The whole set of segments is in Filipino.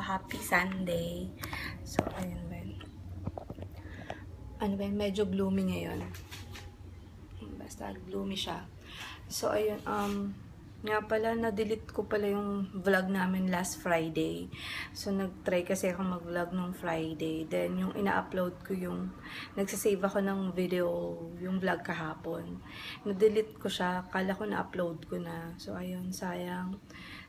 Happy Sunday. So, ayun ba yun? Ano ba yun? Medyo gloomy ngayon. Basta gloomy siya. So, ayun. Nga pala, na-delete ko pala yung vlog namin last Friday. So, nag-try kasi ako mag-vlog nung Friday. Then, yung ina-upload ko yung, nagsasave ako ng video, yung vlog kahapon. Na-delete ko siya. Kala ko na-upload ko na. So, ayun, sayang.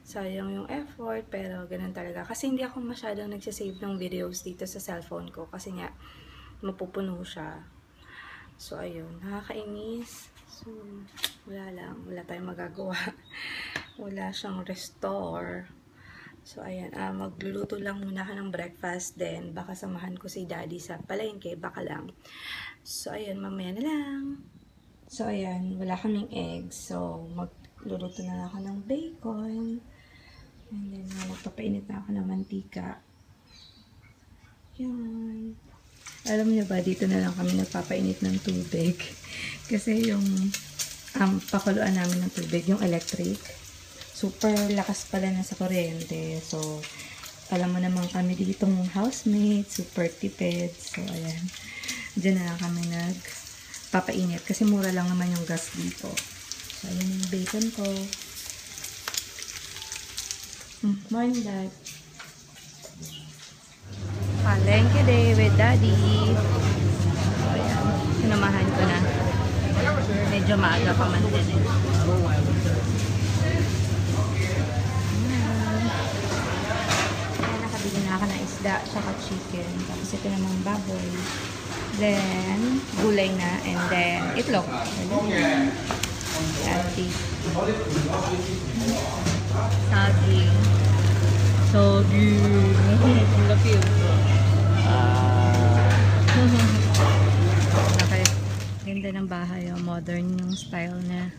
Sayang yung effort, pero ganun talaga. Kasi hindi ako masyadong nagsasave ng videos dito sa cellphone ko. Kasi nga, mapupuno siya. So, ayun, nakakainis. So, wala lang. Wala tayong magagawa. Wala siyang restore. So, ayan. Magluluto lang muna ako ng breakfast. Then, baka samahan ko si daddy sa palengke. Baka lang. So, ayan. Mamaya na lang. So, ayan. Wala kaming eggs. So, magluluto na ako ng bacon. And then, magpapainit na ako ng mantika. Yan. Alam niyo ba, dito na lang kami nagpapainit ng tubig. Kasi yung pakuluan namin ng tubig, yung electric, super lakas pala na sa kuryente. So, alam mo naman kami ditong housemate, super tipid. So, ayan. Diyan na lang kami nagpapainit. Kasi mura lang naman yung gas dito. So, ayan yung bacon ko. Morning, Dad. Palengke day with Daddy. So, ayan. Sinamahan ko na. Medyo maaga pa man din eh. Ayan, nakabili na ako ng isda tsaka chicken. Tapos ito namang baboy. Then, gulay na. And then, itlog. Saging. Saging. Love you. Okay. Ganda ng bahay. Oh. Modern yung style na.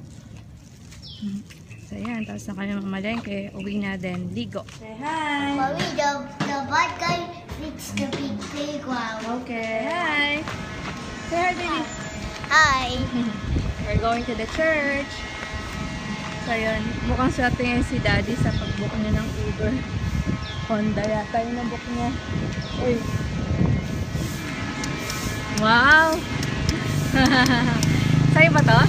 So, yan. Tapos na kami mamalengke. Uwi na din. Ligo. Say hi! Mommy, the bad guy fits the big playground. Okay. Hi! Say hi, baby. Hi! We're going to the church. So, yun. Mukhang swerte ngayon si Daddy sa pag-book niya ng Uber. Honda yata yung nabook niya. Uy. Wow! Sa'yo ba to?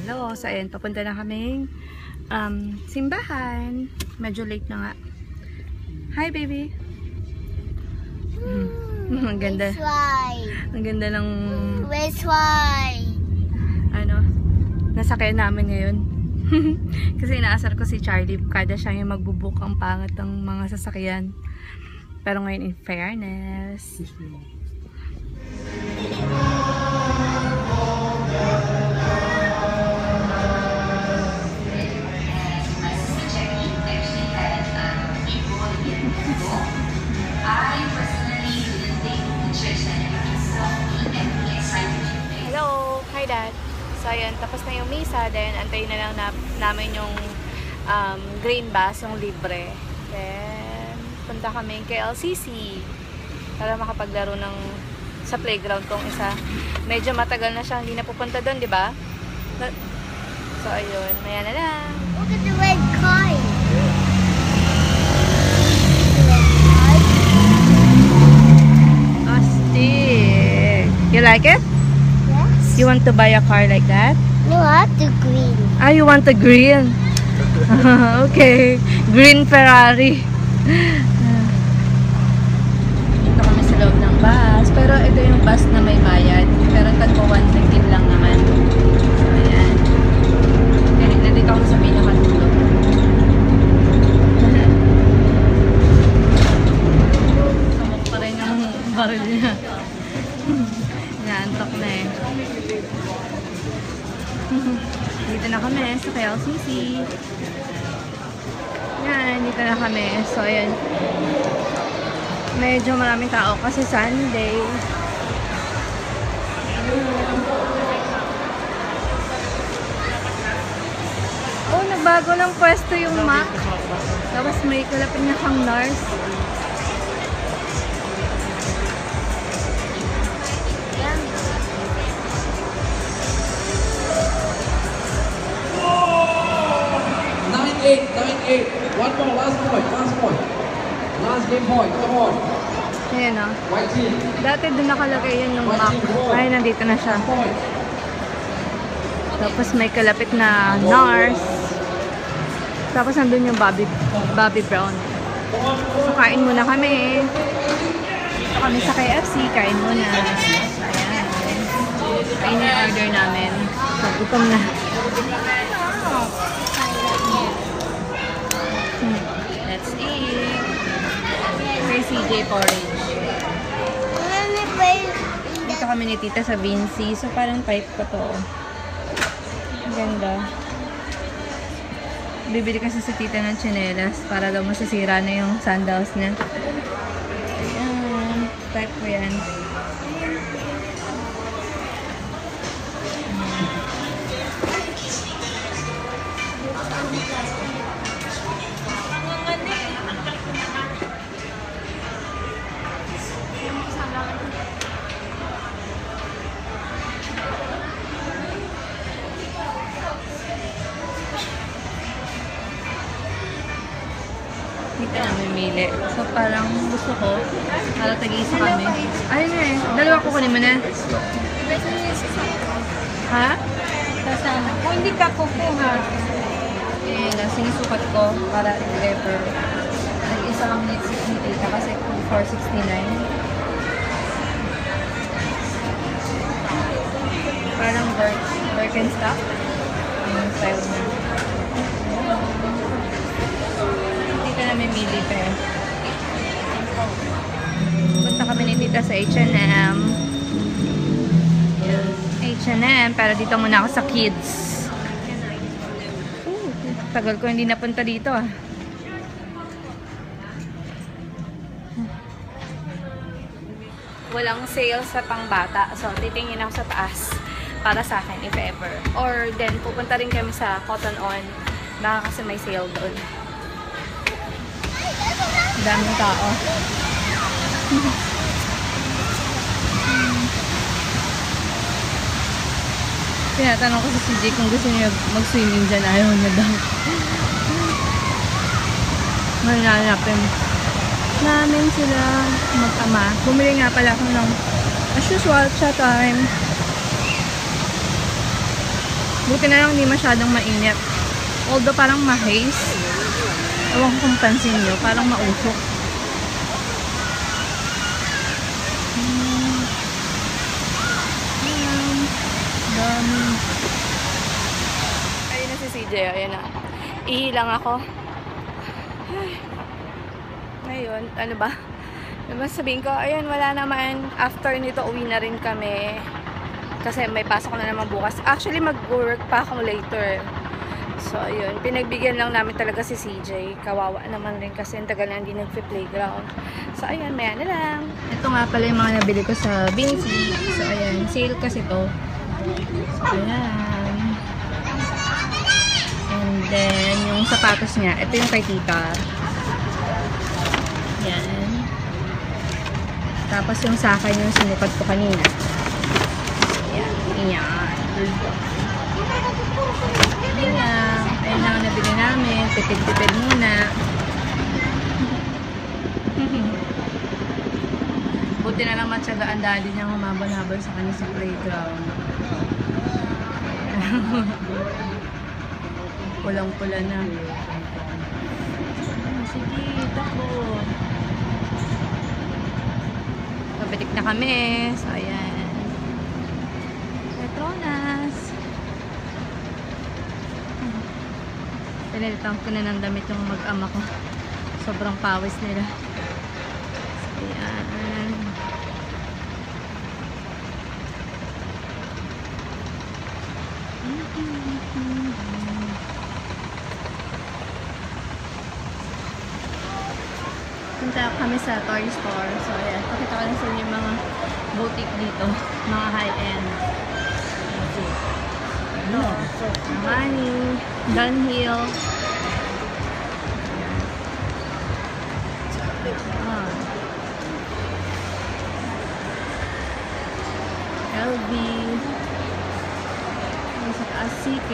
Hello. So, ayan. Papunta na kaming simbahan. Medyo late na nga. Hi, baby. Ang ganda. Ang ganda ng... Which why? Ano? Nasakyan namin ngayon. Kasi inaasar ko si Charlie. Kada siya yung magbubook, ang pangat ng mga sasakyan. Pero ngayon, in fairness. Hello! Hi, Dad. So, ayan, tapos na yung misa. Then, antayin na lang namin yung green bus, yung libre. Then, punta kami kay LCC para makapaglaro sa playground tong isa. Medyo matagal na siya, hindi na pupunta doon, di ba? So, ayun. Maya na lang. Look at the red car. Astig! You like it? Yes. You want to buy a car like that? No, I have the green. Ah, you want the green? Okay. Green Ferrari. Dito kami sa loob ng bus. Pero ito yung bus na may bayad. Pero tagpo 115 lang naman. Ayan. Okay, nandito kami sa pinakatulog. Samok pa rin yung baril niya. Naantok na eh. Dito na kami sa KLCC. Yan, dito na kami. So, ayan. Medyo maraming tao kasi Sunday. Oh, nagbago ng pwesto yung Mac. Tapos may kalapit niya kang nurse. 9-8. One more, last point, last point. Last game point, come on. Ayan o. White team. Dati doon nakalagay yun yung map. Ay, nandito na siya. Point. Tapos may kalapit na nurse. Tapos nandun yung Bobby Brown. So, kain muna kami. Dito kami sa KFC. Kain muna. Ayan. Ayun yung order namin. So, gutom na. Let's eat. Kay CJ porridge. Dito kami ni Tita sa Vinci. So, parang type ko to. Ang ganda. Bibili kasi si Tita ng tsinelas para daw masasira na yung sandals niya. Ayan. Type ko yan. Dito na mamili. So, parang gusto ko, para tag-isa kami. Ayun na eh. Dalawa ko kunin mo na. Ha? Kasama. Kung hindi ka kukuha. Eh, sinisukat ko para i-refer. Nag-isa kami ni Tita kasi 469. Parang Birkenstock. Yung style na. Namimili pa eh. Punta kami ni Tita sa H&M. H&M, pero dito muna ako sa kids. Tagal ko hindi napunta dito ah. Walang sale sa pangbata. So, titingin ako sa taas para sa akin if ever. Or then, pupunta rin kami sa Cotton On. Baka kasi may sale doon. Daming tao. Tinatanong ko sa CJ kung gusto niya mag-swimming dyan. Ayaw niya daw. Mananapin namin sila mag-ama. Bumili nga pala ako ng as usual, cha time. Buti na lang hindi masyadong mainit. Although parang ma-haze. Ewan ko kung pansin nyo, parang mausok. Dami. Ayun na si CJ, ayun na. Ihilang ako. Ay. Ngayon, ano ba? Diba sabihin ko, ayun, wala naman. After nito, uwi na rin kami. Kasi may pasok na naman bukas. Actually, mag-work pa ako later. So, ayun. Pinagbigyan lang namin talaga si CJ. Kawawa naman rin kasi ang tagal na hindi nag-playground. So, ayun. Maya na lang. Ito nga pala yung mga nabili ko sa Vinci. So, ayun. Sale kasi to. So, ayan. And then, yung sapatos niya. Ito yung kay Tita. Yan. Tapos yung sa akin yung sinukat ko kanina. Ayan. Ayan. Ayun lang ang nabili namin. Tipid-tipid muna. Buti na lang matyagaan daddy niyang humabol-habol sa kanya sa playground. Pulang-pula na. Sige, tako. Pabitik na kami. So, ayan. Petronas. Pinalitan ko na ng damit yung mag-ama ko. Sobrang pawis nila. So, ayan. Punta kami sa toy store. So, ayan. Pakita ko lang sa inyo yung mga boutique dito. Mga high-end. Armani, Dunhill. LV. Sa taas, CK.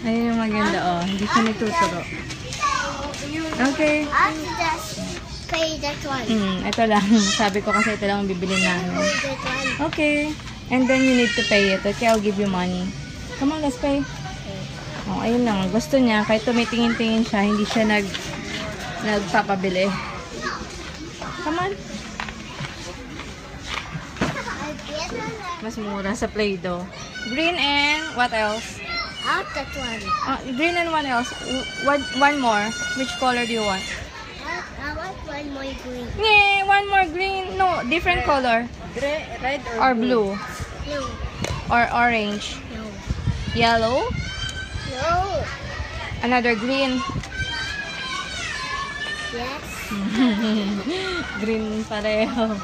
Ayun yung maganda, oh. Hindi siya nagtuturo. Okay. I have to just pay that one. Ito lang. Sabi ko kasi ito lang ang bibili namin. Pay that one. Okay. And then you need to pay it. Okay, I'll give you money. Come on, let's pay. Oh, ayun lang. Gusto niya, kahit tumitingin-tingin siya, hindi siya nagpapabili. Come on. Mas mura sa Play-Doh. Green and what else? I have that one. Green and what else? One more. Which color do you want? I want one more green. Yeah, one more green. No, different color. Red Or blue. No. Or orange. No. Yellow. No. Another green. Yes. Green pareho.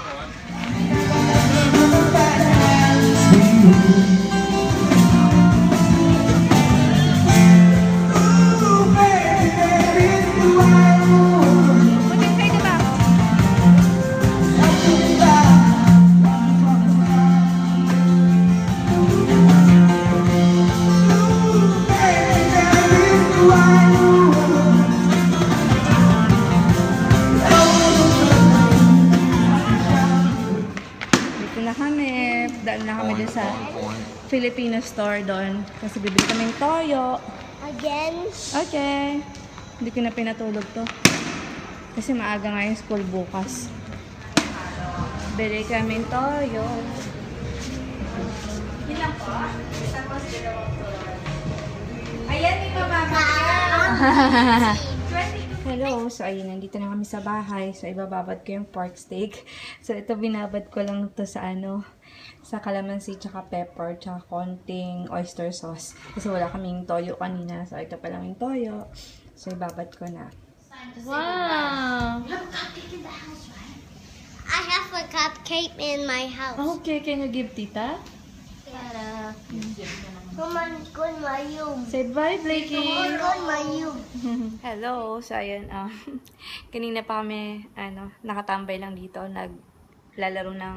Na kami dun sa Filipino store doon. Kasi bibili kaming toyo. Again. Okay. Hindi ko na pinatulog to. Kasi maaga nga yung school bukas. Bili kaming toyo. Ilang po? Tapos dalawang tuloy. Ayan, may mababa. Hello. So, ayun. Nandito na kami sa bahay. So, ibababad ko yung pork steak. So, ito binabad ko lang to sa sa calamansi, tsaka pepper, tsaka konting oyster sauce. Kasi wala kaming toyo kanina. So, ito pa lang yung toyo. So, ibabad ko na. Wow! You have a cupcake in the house, right? I have a cupcake in my house. Okay, can you give tita? Come on, go in my room. Say bye, Blakey! Go in my room. Hello! So, ayun, kanina pa kami, nakatambay lang dito, naglalaro ng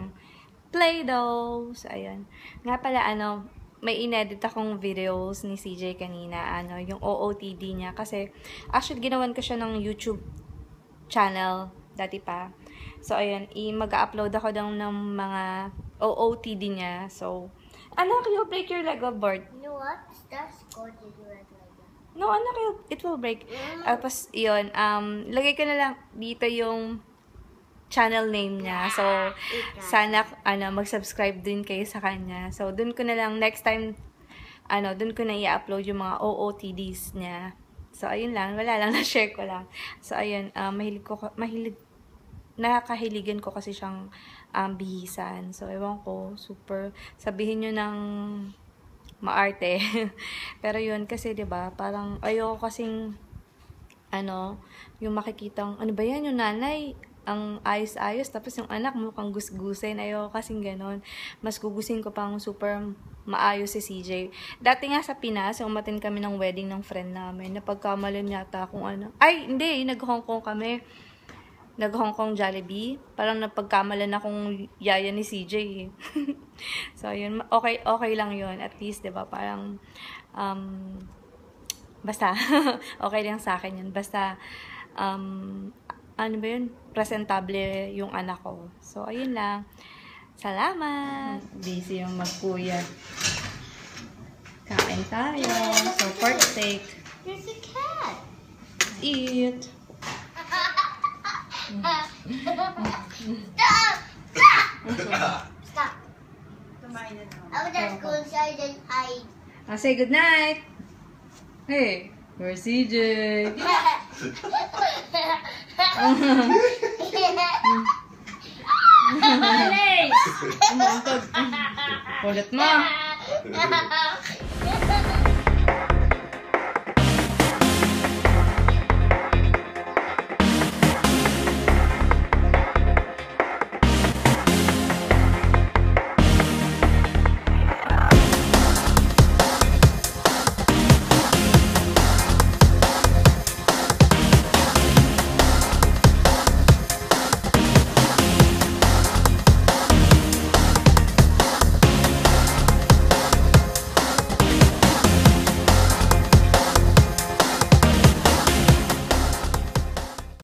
Play-Doh. So, ayun. Nga pala, may inedit akong videos ni CJ kanina, yung OOTD niya. Kasi, actually, ginawan ko siya ng YouTube channel, dati pa. So, ayun, mag-upload ako ng mga OOTD niya. So, anak, you'll break your Lego board. You know what? That's good to do it like that. No, anak, it will break. Tapos, yun, lagay ko na lang dito yung channel name niya. So, sana, mag-subscribe din kayo sa kanya. So, dun ko na lang, next time, dun ko na i-upload yung mga OOTDs niya. So, ayun lang. Wala lang, na-share ko lang. So, ayun, nakakahiligan ko kasi siyang bihisan. So, ewan ko, super, sabihin nyo ng maarte. Pero yun, kasi, diba, parang, ayoko kasing, yung makikitang, ano ba yan, yung nanay, ang ayos-ayos, tapos yung anak mukhang gusgusin. Ayoko kasing ganon. Mas gugusin ko pang super maayos si CJ. Dati nga sa Pinas, umatin kami ng wedding ng friend namin. Napagkamalan yata kung ano. Ay, hindi. Nag-Hong Kong kami. Nag-Hong Kong Jollibee. Parang napagkamalan akong yaya ni CJ. So, yun. Okay lang yun. At least, diba, parang, basta, okay lang sa akin yun. Basta, ano ba yun? Presentable yung anak ko. So, ayun lang. Salamat! Busy yung magkuya. Kain tayo. So, pork steak. There's a cat. Eat. Stop. I would just go inside and hide. Say good night. Hey, where's CJ? Kulit mo.